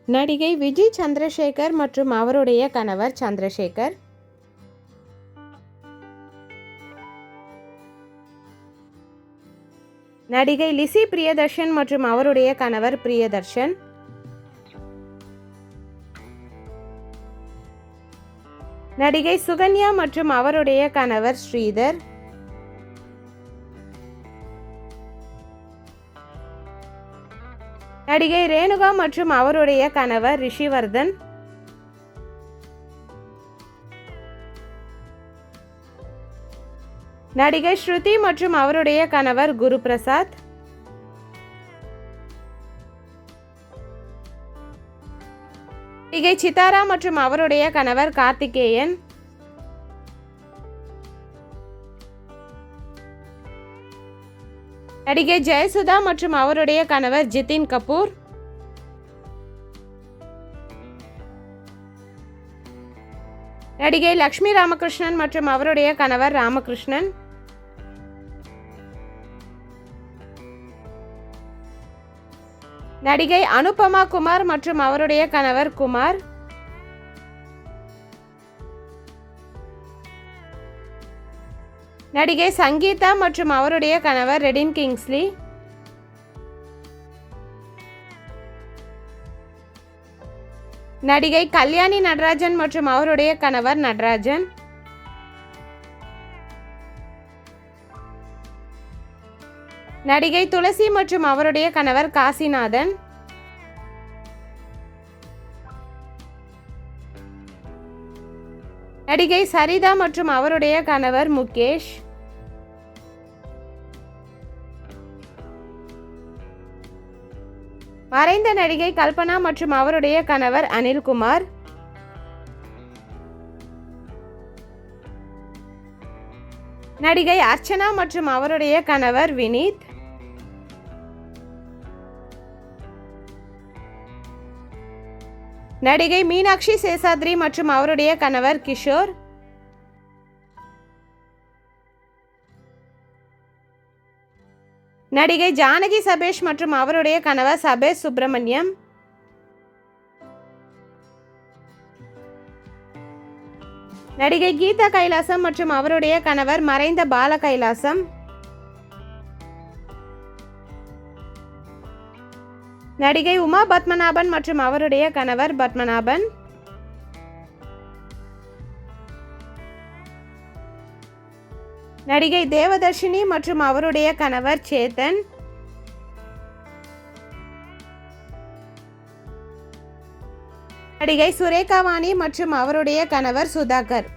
நடிகை விஜி சந்திரசேகர் மற்றும் அவருடைய கணவர் சந்திரசேகர். நடிகை லிசி பிரியதர்ஷன் மற்றும் அவருடைய கணவர் பிரியதர்ஷன். நடிகை சுகன்யா மற்றும் அவருடைய கணவர் ஸ்ரீதர். நடிகை ரேணுகா மற்றும் அவருடைய கணவர் ரிஷிவர்தன். நடிகை ஸ்ருதி மற்றும் அவருடைய கணவர் குருபிரசாத். நடிகை சித்தாரா மற்றும் அவருடைய கணவர் கார்த்திகேயன். நடிகை ஜெயசுதா மற்றும் அவருடைய கணவர் ஜிதின் கபூர். நடிகை லக்ஷ்மி ராமகிருஷ்ணன் மற்றும் அவருடைய கணவர் ராமகிருஷ்ணன். நடிகை அனுபமா குமார் மற்றும் அவருடைய கணவர் குமார். நடிகை சங்கீதா மற்றும் அவருடைய கணவர் ரெடின் கிங்ஸ்லி. நடிகை கல்யாணி நடராஜன் மற்றும் அவருடைய கணவர் நடராஜன். நடிகை துளசி மற்றும் அவருடைய கணவர் காசிநாதன். நடிகை சரிதா மற்றும் அவருடைய கணவர் முகேஷ். மறைந்த நடிகை கல்பனா மற்றும் அவருடைய கணவர் அனில்குமார். நடிகை அர்ச்சனா மற்றும் அவருடைய கணவர் வினீத். நடிகை மீனாட்சி சேசாத்ரி மற்றும் அவருடைய கணவர் கிஷோர். நடிகை ஜானகி சபேஷ் மற்றும் அவருடைய கணவர் சபேஷ் சுப்பிரமணியம். நடிகை கீதா கைலாசம் மற்றும் அவருடைய கணவர் மறைந்த பால கைலாசம். நடிகை உமா பத்மநாபன் மற்றும் அவருடைய கணவர் பத்மநாபன். நடிகை தேவதர்ஷினி மற்றும் அவருடைய கணவர் சேத்தன். நடிகை சுரேகா வாணி மற்றும் அவருடைய கணவர் சுதாகர்.